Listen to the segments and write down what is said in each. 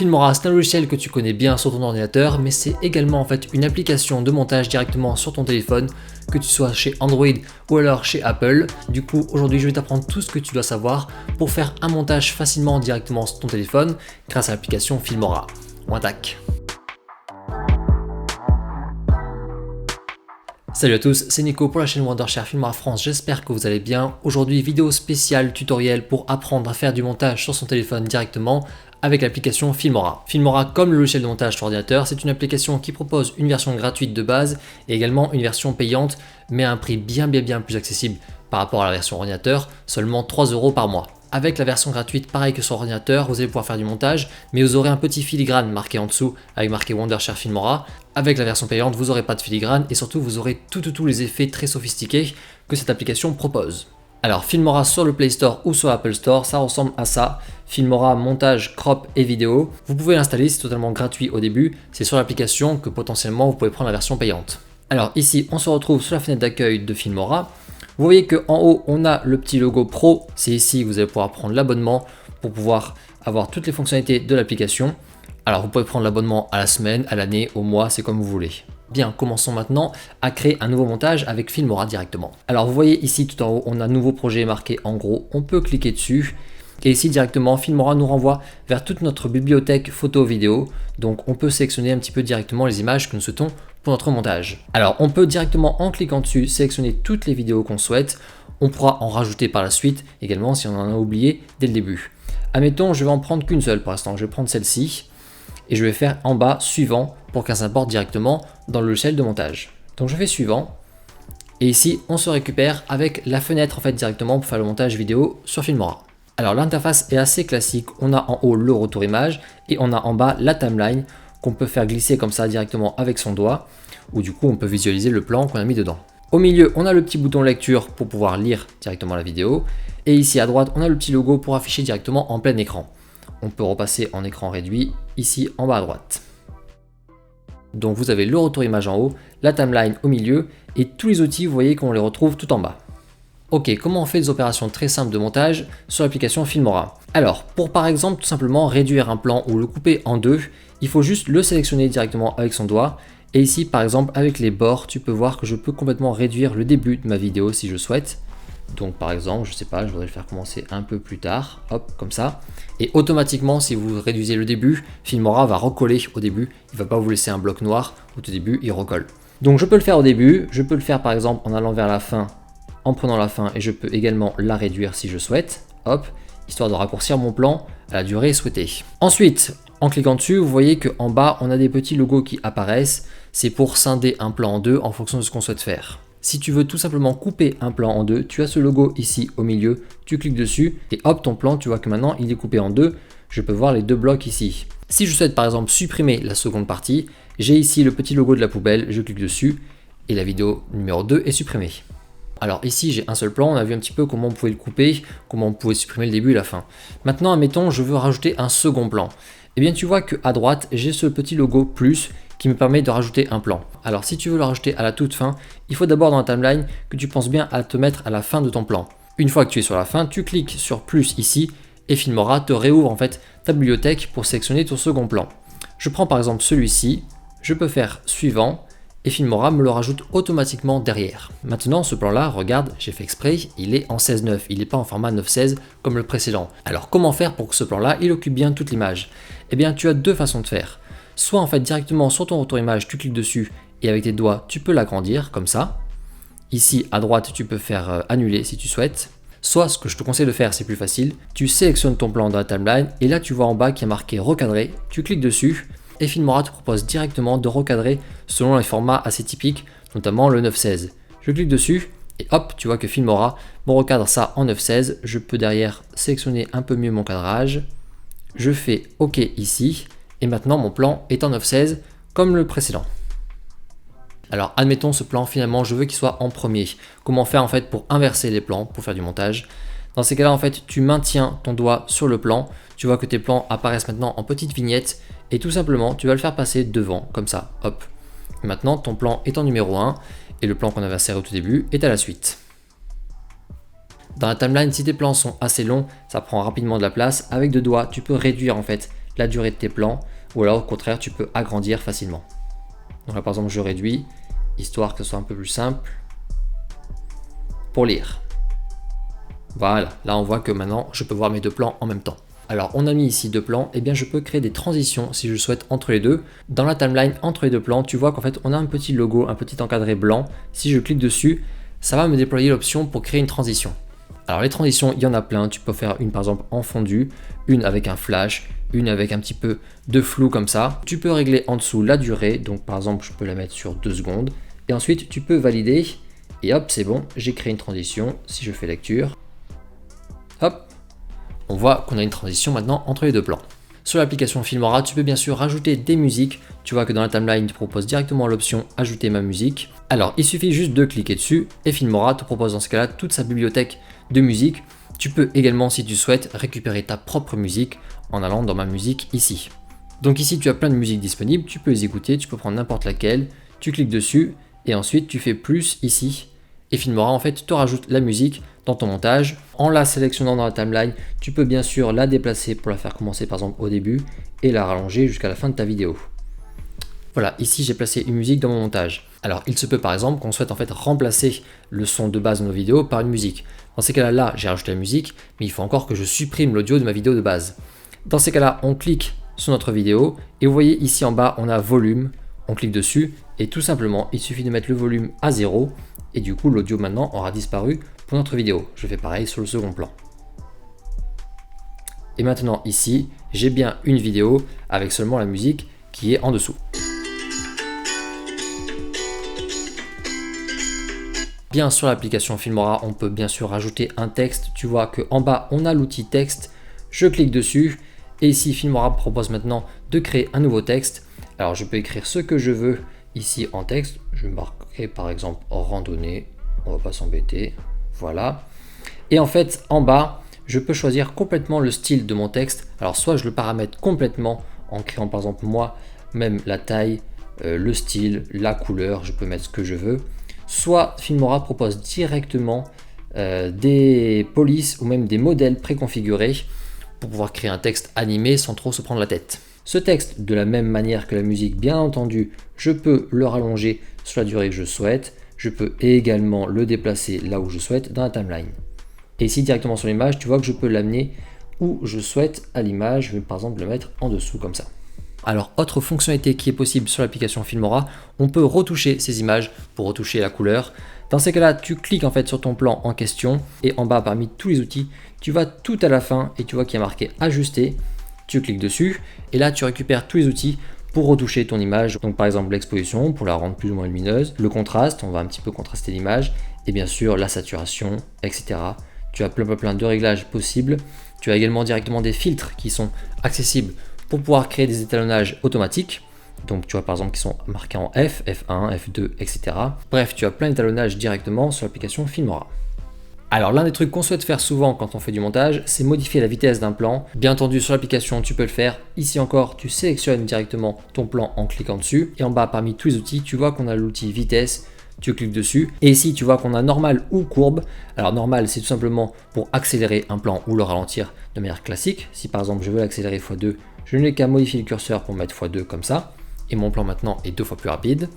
Filmora, c'est un logiciel que tu connais bien sur ton ordinateur, mais c'est également en fait une application de montage directement sur ton téléphone, que tu sois chez Android ou alors chez Apple. Du coup, aujourd'hui, je vais t'apprendre tout ce que tu dois savoir pour faire un montage facilement directement sur ton téléphone grâce à l'application Filmora. On attaque. Salut à tous, c'est Nico pour la chaîne Wondershare Filmora France, j'espère que vous allez bien. Aujourd'hui, vidéo spéciale tutoriel pour apprendre à faire du montage sur son téléphone directement avec l'application Filmora. Filmora, comme le logiciel de montage sur ordinateur, c'est une application qui propose une version gratuite de base et également une version payante, mais à un prix bien plus accessible par rapport à la version ordinateur, seulement 3 € par mois. Avec la version gratuite, pareil que sur ordinateur, vous allez pouvoir faire du montage, mais vous aurez un petit filigrane marqué en dessous avec marqué Wondershare Filmora. Avec la version payante, vous n'aurez pas de filigrane et surtout vous aurez tous les effets très sophistiqués que cette application propose. Alors Filmora sur le Play Store ou sur l'Apple Store, ça ressemble à ça. Filmora montage, crop et vidéo. Vous pouvez l'installer, c'est totalement gratuit au début. C'est sur l'application que potentiellement vous pouvez prendre la version payante. Alors ici, on se retrouve sur la fenêtre d'accueil de Filmora. Vous voyez qu'en haut, on a le petit logo Pro. C'est ici que vous allez pouvoir prendre l'abonnement pour pouvoir avoir toutes les fonctionnalités de l'application. Alors vous pouvez prendre l'abonnement à la semaine, à l'année, au mois, c'est comme vous voulez. Bien, commençons maintenant à créer un nouveau montage avec Filmora directement. Alors vous voyez ici tout en haut, on a un nouveau projet marqué en gros, on peut cliquer dessus. Et ici directement, Filmora nous renvoie vers toute notre bibliothèque photo-vidéo. Donc on peut sélectionner un petit peu directement les images que nous souhaitons pour notre montage. Alors on peut directement en cliquant dessus sélectionner toutes les vidéos qu'on souhaite. On pourra en rajouter par la suite également si on en a oublié dès le début. Admettons, je vais en prendre qu'une seule pour l'instant, je vais prendre celle-ci. Et je vais faire en bas suivant pour qu'elle s'importe directement dans le logiciel de montage. Donc je fais suivant. Et ici, on se récupère avec la fenêtre en fait directement pour faire le montage vidéo sur Filmora. Alors l'interface est assez classique. On a en haut le retour image et on a en bas la timeline qu'on peut faire glisser comme ça directement avec son doigt. Ou du coup, on peut visualiser le plan qu'on a mis dedans. Au milieu, on a le petit bouton lecture pour pouvoir lire directement la vidéo. Et ici à droite, on a le petit logo pour afficher directement en plein écran. On peut repasser en écran réduit, ici en bas à droite. Donc vous avez le retour image en haut, la timeline au milieu, et tous les outils, vous voyez qu'on les retrouve tout en bas. Ok, comment on fait des opérations très simples de montage sur l'application Filmora? Alors, pour par exemple tout simplement réduire un plan ou le couper en deux, il faut juste le sélectionner directement avec son doigt. Et ici par exemple avec les bords, tu peux voir que je peux complètement réduire le début de ma vidéo si je souhaite. Donc par exemple, je sais pas, je voudrais le faire commencer un peu plus tard, hop, comme ça. Et automatiquement, si vous réduisez le début, Filmora va recoller au début. Il va pas vous laisser un bloc noir au tout début, il recolle. Donc je peux le faire au début, je peux le faire par exemple en allant vers la fin, en prenant la fin, et je peux également la réduire si je souhaite, hop, histoire de raccourcir mon plan à la durée souhaitée. Ensuite, en cliquant dessus, vous voyez qu'en bas, on a des petits logos qui apparaissent. C'est pour scinder un plan en deux en fonction de ce qu'on souhaite faire. Si tu veux tout simplement couper un plan en deux, tu as ce logo ici au milieu, tu cliques dessus et hop, ton plan, tu vois que maintenant il est coupé en deux. Je peux voir les deux blocs ici. Si je souhaite par exemple supprimer la seconde partie, j'ai ici le petit logo de la poubelle, je clique dessus et la vidéo numéro 2 est supprimée. Alors ici j'ai un seul plan, on a vu un petit peu comment on pouvait le couper, comment on pouvait supprimer le début et la fin. Maintenant admettons je veux rajouter un second plan. Eh bien tu vois qu'à droite j'ai ce petit logo plus qui me permet de rajouter un plan. Alors si tu veux le rajouter à la toute fin, il faut d'abord dans la timeline que tu penses bien à te mettre à la fin de ton plan. Une fois que tu es sur la fin, tu cliques sur plus ici et Filmora te réouvre en fait ta bibliothèque pour sélectionner ton second plan. Je prends par exemple celui-ci, je peux faire suivant et Filmora me le rajoute automatiquement derrière. Maintenant ce plan là, regarde, j'ai fait exprès, il est en 16:9, il n'est pas en format 9:16 comme le précédent. Alors comment faire pour que ce plan là, il occupe bien toute l'image? Eh bien tu as deux façons de faire. Soit en fait directement sur ton retour image, tu cliques dessus et avec tes doigts, tu peux l'agrandir comme ça. Ici à droite, tu peux faire annuler si tu souhaites. Soit ce que je te conseille de faire, c'est plus facile. Tu sélectionnes ton plan dans la timeline et là tu vois en bas qu'il y a marqué recadrer. Tu cliques dessus et Filmora te propose directement de recadrer selon les formats assez typiques, notamment le 9:16. Je clique dessus et hop, tu vois que Filmora me recadre ça en 9:16. Je peux derrière sélectionner un peu mieux mon cadrage. Je fais OK ici. Et maintenant mon plan est en 9:16 comme le précédent. Alors admettons ce plan finalement je veux qu'il soit en premier. Comment faire en fait pour inverser les plans pour faire du montage? Dans ces cas-là en fait tu maintiens ton doigt sur le plan. Tu vois que tes plans apparaissent maintenant en petites vignettes et tout simplement tu vas le faire passer devant comme ça. Hop. Et maintenant ton plan est en numéro 1 et le plan qu'on avait inséré au tout début est à la suite. Dans la timeline, si tes plans sont assez longs, ça prend rapidement de la place. Avec deux doigts, tu peux réduire en fait la durée de tes plans, ou alors au contraire tu peux agrandir facilement. Donc là par exemple je réduis, histoire que ce soit un peu plus simple pour lire. Voilà, là on voit que maintenant je peux voir mes deux plans en même temps. Alors on a mis ici deux plans, et bien je peux créer des transitions si je souhaite entre les deux. Dans la timeline entre les deux plans, tu vois qu'en fait on a un petit logo, un petit encadré blanc. Si je clique dessus, ça va me déployer l'option pour créer une transition. Alors les transitions, il y en a plein, tu peux faire une par exemple en fondu, une avec un flash, une avec un petit peu de flou comme ça. Tu peux régler en dessous la durée, donc par exemple je peux la mettre sur 2 secondes. Et ensuite tu peux valider, et hop c'est bon, j'ai créé une transition. Si je fais lecture, hop, on voit qu'on a une transition maintenant entre les deux plans. Sur l'application Filmora, tu peux bien sûr rajouter des musiques. Tu vois que dans la timeline, tu proposes directement l'option ajouter ma musique. Alors il suffit juste de cliquer dessus et Filmora te propose dans ce cas-là toute sa bibliothèque de musique. Tu peux également, si tu souhaites, récupérer ta propre musique en allant dans ma musique ici. Donc ici tu as plein de musiques disponibles, tu peux les écouter, tu peux prendre n'importe laquelle, tu cliques dessus et ensuite tu fais plus ici. Et Filmora en fait te rajoute la musique dans ton montage. En la sélectionnant dans la timeline, tu peux bien sûr la déplacer pour la faire commencer par exemple au début et la rallonger jusqu'à la fin de ta vidéo. Voilà, ici j'ai placé une musique dans mon montage. Alors il se peut par exemple qu'on souhaite en fait remplacer le son de base de nos vidéos par une musique. Dans ces cas-là, là j'ai rajouté la musique, mais il faut encore que je supprime l'audio de ma vidéo de base. Dans ces cas-là, on clique sur notre vidéo et vous voyez ici en bas on a volume, on clique dessus et tout simplement il suffit de mettre le volume à 0 et du coup l'audio maintenant aura disparu pour notre vidéo. Je fais pareil sur le second plan. Et maintenant ici, j'ai bien une vidéo avec seulement la musique qui est en dessous. Bien sur l'application Filmora, on peut bien sûr rajouter un texte. Tu vois qu'en bas, on a l'outil texte. Je clique dessus et ici, Filmora me propose maintenant de créer un nouveau texte. Alors, je peux écrire ce que je veux ici en texte. Je marquerai par exemple randonnée. On va pas s'embêter. Voilà. Et en fait, en bas, je peux choisir complètement le style de mon texte. Alors, soit je le paramètre complètement en créant par exemple moi-même la taille, le style, la couleur. Je peux mettre ce que je veux. Soit Filmora propose directement des polices ou même des modèles préconfigurés pour pouvoir créer un texte animé sans trop se prendre la tête. Ce texte, de la même manière que la musique, bien entendu, je peux le rallonger sur la durée que je souhaite. Je peux également le déplacer là où je souhaite dans la timeline. Et ici, directement sur l'image, tu vois que je peux l'amener où je souhaite à l'image. Je vais par exemple le mettre en dessous comme ça. Alors, autre fonctionnalité qui est possible sur l'application Filmora, on peut retoucher ces images pour retoucher la couleur. Dans ces cas-là, tu cliques en fait sur ton plan en question et en bas parmi tous les outils, tu vas tout à la fin et tu vois qu'il y a marqué ajuster. Tu cliques dessus et là tu récupères tous les outils pour retoucher ton image. Donc par exemple l'exposition pour la rendre plus ou moins lumineuse, le contraste, on va un petit peu contraster l'image et bien sûr la saturation, etc. Tu as plein de réglages possibles. Tu as également directement des filtres qui sont accessibles pour pouvoir créer des étalonnages automatiques. Donc tu vois par exemple qui sont marqués en F, F1, F2, etc. Bref, tu as plein d'étalonnages directement sur l'application Filmora. Alors l'un des trucs qu'on souhaite faire souvent quand on fait du montage, c'est modifier la vitesse d'un plan. Bien entendu sur l'application tu peux le faire. Ici encore tu sélectionnes directement ton plan en cliquant dessus. Et en bas parmi tous les outils, tu vois qu'on a l'outil vitesse. Tu cliques dessus et ici tu vois qu'on a normal ou courbe. Alors normal c'est tout simplement pour accélérer un plan ou le ralentir de manière classique. Si par exemple je veux l'accélérer x2, je n'ai qu'à modifier le curseur pour mettre x2 comme ça. Et mon plan maintenant est 2 fois plus rapide.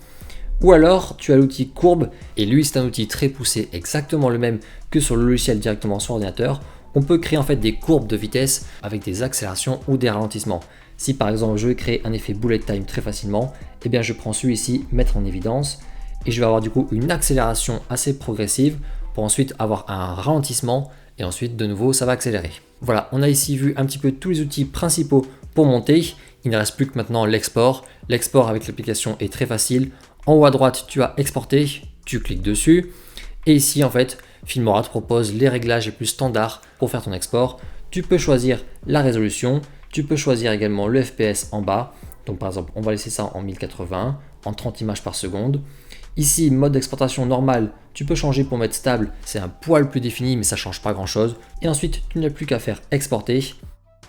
Ou alors tu as l'outil courbe et lui c'est un outil très poussé, exactement le même que sur le logiciel directement sur ordinateur. On peut créer en fait des courbes de vitesse avec des accélérations ou des ralentissements. Si par exemple je veux créer un effet bullet time très facilement, eh bien je prends celui-ci, mettre en évidence et je vais avoir du coup une accélération assez progressive pour ensuite avoir un ralentissement et ensuite de nouveau ça va accélérer. Voilà, on a ici vu un petit peu tous les outils principaux pour monter. Il ne reste plus que maintenant l'export. L'export avec l'application est très facile. En haut à droite, tu as exporter, tu cliques dessus. Et ici, en fait, Filmora te propose les réglages les plus standards pour faire ton export. Tu peux choisir la résolution. Tu peux choisir également le FPS en bas. Donc par exemple, on va laisser ça en 1080, en 30 images par seconde. Ici, mode d'exportation normal, tu peux changer pour mettre stable. C'est un poil plus défini, mais ça ne change pas grand-chose. Et ensuite, tu n'as plus qu'à faire exporter.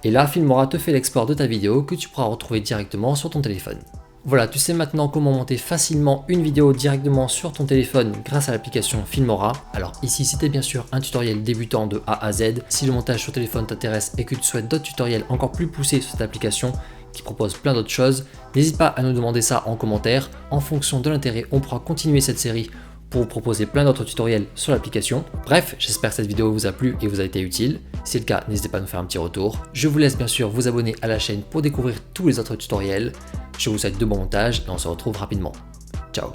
Et là, Filmora te fait l'export de ta vidéo que tu pourras retrouver directement sur ton téléphone. Voilà, tu sais maintenant comment monter facilement une vidéo directement sur ton téléphone grâce à l'application Filmora. Alors ici c'était bien sûr un tutoriel débutant de A à Z. Si le montage sur téléphone t'intéresse et que tu souhaites d'autres tutoriels encore plus poussés sur cette application qui propose plein d'autres choses, n'hésite pas à nous demander ça en commentaire. En fonction de l'intérêt, on pourra continuer cette série pour vous proposer plein d'autres tutoriels sur l'application. Bref, j'espère que cette vidéo vous a plu et vous a été utile. Si c'est le cas, n'hésitez pas à nous faire un petit retour. Je vous laisse bien sûr vous abonner à la chaîne pour découvrir tous les autres tutoriels. Je vous souhaite de bons montages et on se retrouve rapidement. Ciao.